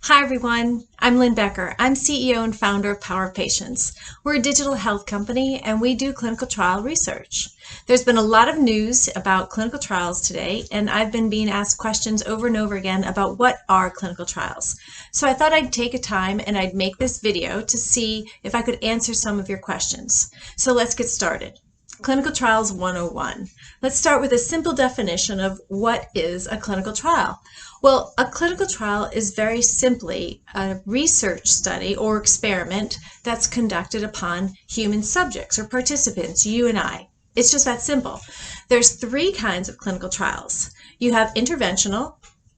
Hi everyone, I'm Lynn Becker. I'm CEO and founder of Power of Patients. We're a digital health company and we do clinical trial research. There's been a lot of news about clinical trials today, and I've been being asked questions over and over again about what are clinical trials. So I thought I'd take a time and I'd make this video to see if I could answer some of your questions. So let's get started. Clinical Trials 101. Let's start with a simple definition of what is a clinical trial. Well, a clinical trial is very simply a research study or experiment that's conducted upon human subjects or participants, you and I. It's just that simple. There's three kinds of clinical trials. You have interventional,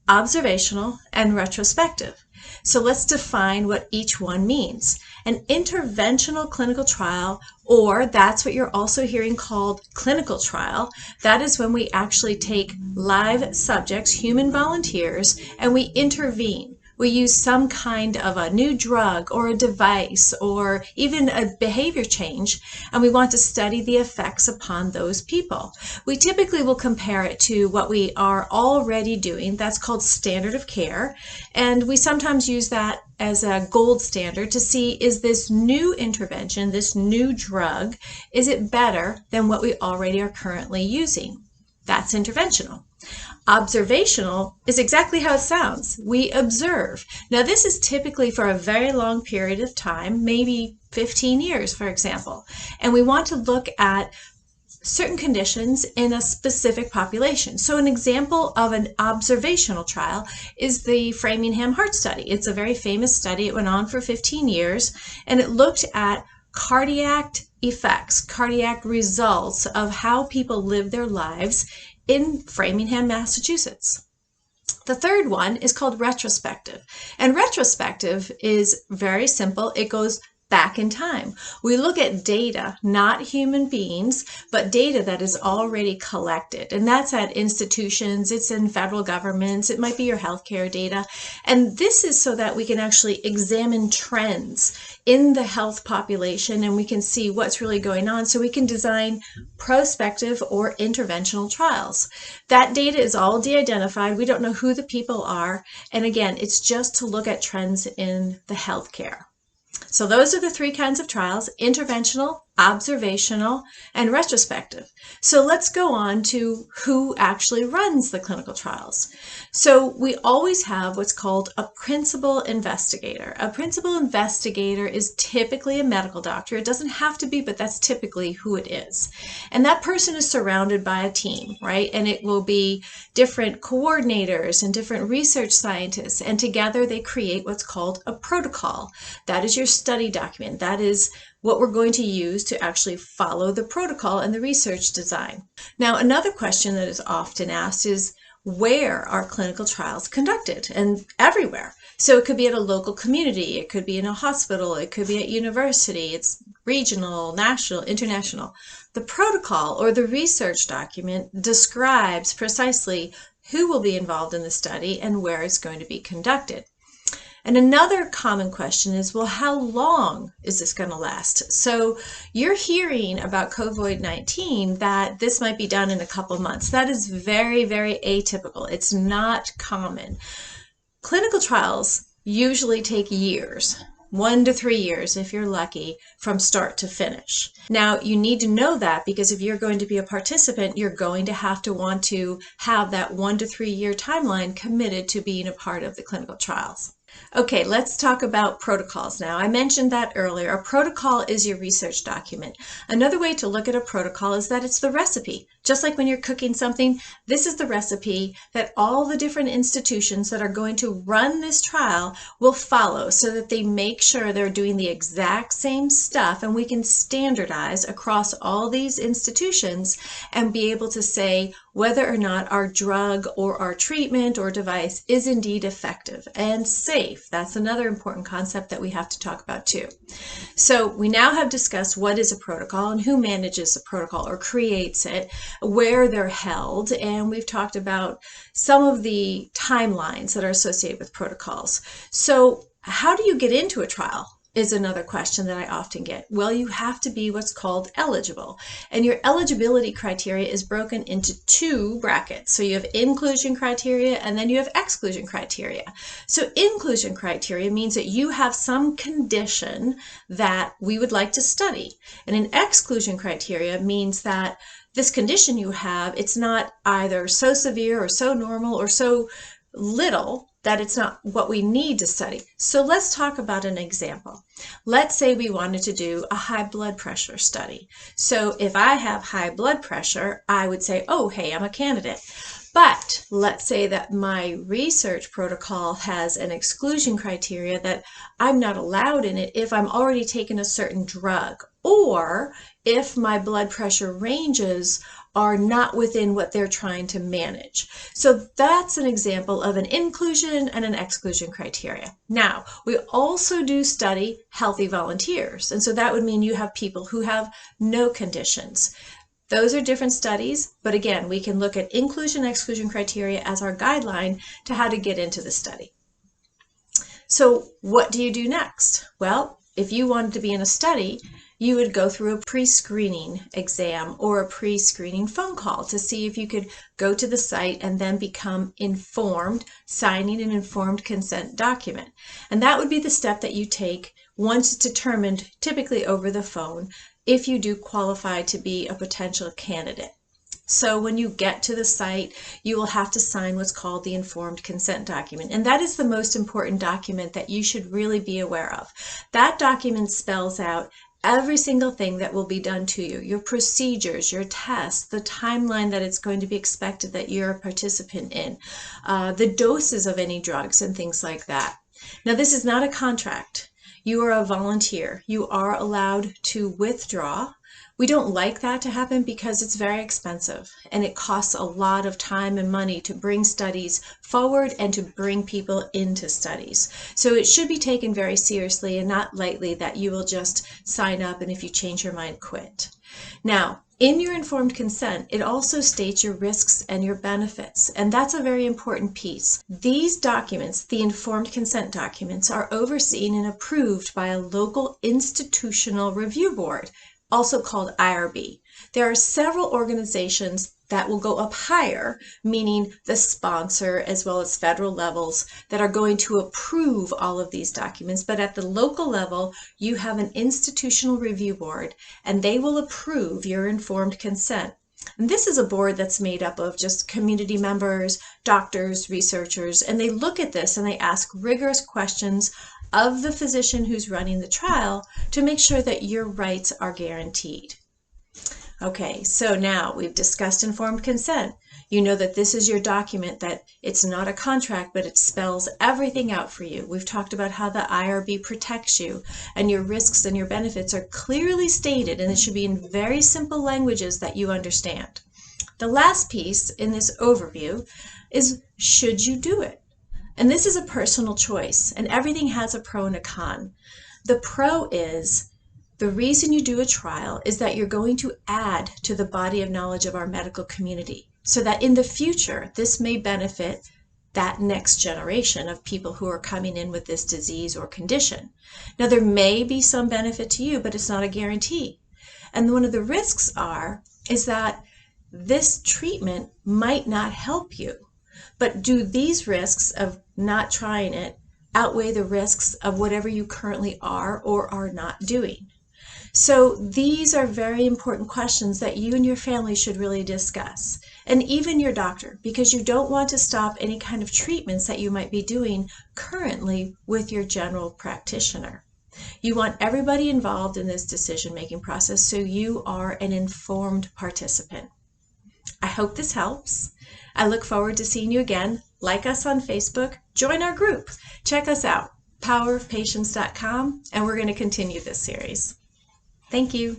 observational, and retrospective. So let's define what each one means. An interventional clinical trial, or that's what you're also hearing called clinical trial, that is when we actually take live subjects, human volunteers, and we intervene. We use some kind of a new drug or a device or even a behavior change, and we want to study the effects upon those people. We typically will compare it to what we are already doing. That's called standard of care, and we sometimes use that as a gold standard to see, is this new intervention, this new drug, is it better than what we already are currently using? That's interventional. Observational is exactly how it sounds. We observe. Now, this is typically for a very long period of time, maybe 15 years, for example, and we want to look at certain conditions in a specific population. So an example of an observational trial is the Framingham Heart Study. It's a very famous study. It went on for 15 years, and it looked at cardiac effects, cardiac results of how people live their lives in Framingham, Massachusetts. The third one is called retrospective, and retrospective is very simple. It goes back in time. We look at data, not human beings, but data that is already collected. And that's at institutions, it's in federal governments, it might be your healthcare data. And this is so that we can actually examine trends in the health population and we can see what's really going on, so we can design prospective or interventional trials. That data is all de-identified. We don't know who the people are. And again, it's just to look at trends in the healthcare. So those are the three kinds of trials: interventional, observational, and retrospective. So let's go on to who actually runs the clinical trials. So we always have what's called a principal investigator. A principal investigator is typically a medical doctor. It doesn't have to be, but that's typically who it is. And that person is surrounded by a team, right? And it will be different coordinators and different research scientists, and together they create what's called a protocol. That is your study document. That is what we're going to use to actually follow the protocol and the research design. Now, another question that is often asked is, where are clinical trials conducted? And everywhere. So it could be at a local community, it could be in a hospital, it could be at university, it's regional, national, international. The protocol or the research document describes precisely who will be involved in the study and where it's going to be conducted. And another common question is, well, how long is this going to last? So you're hearing about COVID-19 that this might be done in a couple months. That is very, very atypical. It's not common. Clinical trials usually take years, 1 to 3 years if you're lucky, from start to finish. Now, you need to know that, because if you're going to be a participant, you're going to want to have that 1 to 3 year timeline committed to being a part of the clinical trials. Okay, let's talk about protocols now. I mentioned that earlier. A protocol is your research document. Another way to look at a protocol is that it's the recipe. Just like when you're cooking something, this is the recipe that all the different institutions that are going to run this trial will follow, so that they make sure they're doing the exact same stuff, and we can standardize across all these institutions and be able to say whether or not our drug or our treatment or device is indeed effective and safe. That's another important concept that we have to talk about too. So we now have discussed what is a protocol and who manages the protocol or creates it, where they're held, and we've talked about some of the timelines that are associated with protocols. So how do you get into a trial? is another question that I often get. Well, you have to be what's called eligible. And your eligibility criteria is broken into two brackets. So you have inclusion criteria and then you have exclusion criteria. So inclusion criteria means that you have some condition that we would like to study. And an exclusion criteria means that this condition you have, it's not either so severe or so normal or so little that it's not what we need to study. So let's talk about an example. Let's say we wanted to do a high blood pressure study. So if I have high blood pressure, I would say, oh, hey, I'm a candidate. But let's say that my research protocol has an exclusion criteria that I'm not allowed in it if I'm already taking a certain drug, or if my blood pressure ranges are not within what they're trying to manage. So that's an example of an inclusion and an exclusion criteria. Now, we also do study healthy volunteers. And so that would mean you have people who have no conditions. Those are different studies, but again, we can look at inclusion and exclusion criteria as our guideline to how to get into the study. So what do you do next? Well, if you wanted to be in a study, you would go through a pre-screening exam or a pre-screening phone call to see if you could go to the site and then become informed, signing an informed consent document. And that would be the step that you take once it's determined, typically over the phone, if you do qualify to be a potential candidate. So when you get to the site, you will have to sign what's called the informed consent document. And that is the most important document that you should really be aware of. That document spells out every single thing that will be done to you, your procedures, your tests, the timeline that it's going to be expected that you're a participant in, the doses of any drugs and things like that. Now, this is not a contract. You are a volunteer. You are allowed to withdraw. We don't like that to happen because it's very expensive and it costs a lot of time and money to bring studies forward and to bring people into studies. So it should be taken very seriously and not lightly that you will just sign up and if you change your mind, quit. Now, in your informed consent, it also states your risks and your benefits, and that's a very important piece. These documents, the informed consent documents, are overseen and approved by a local institutional review board, also called IRB. There are several organizations that will go up higher, meaning the sponsor as well as federal levels that are going to approve all of these documents. But at the local level, you have an institutional review board and they will approve your informed consent. And this is a board that's made up of just community members, doctors, researchers, and they look at this and they ask rigorous questions of the physician who's running the trial to make sure that your rights are guaranteed. Okay, so now we've discussed informed consent. You know that this is your document, that it's not a contract, but it spells everything out for you. We've talked about how the IRB protects you and your risks and your benefits are clearly stated, and it should be in very simple languages that you understand. The last piece in this overview is, should you do it? And this is a personal choice, and everything has a pro and a con. The pro is, the reason you do a trial is that you're going to add to the body of knowledge of our medical community, so that in the future, this may benefit that next generation of people who are coming in with this disease or condition. Now, there may be some benefit to you, but it's not a guarantee. And one of the risks is that this treatment might not help you. But do these risks of not trying it outweigh the risks of whatever you currently are or are not doing? So these are very important questions that you and your family should really discuss, and even your doctor, because you don't want to stop any kind of treatments that you might be doing currently with your general practitioner. You want everybody involved in this decision-making process so you are an informed participant. I hope this helps. I look forward to seeing you again. Like us on Facebook, join our group, check us out, powerofpatience.com, and we're going to continue this series. Thank you.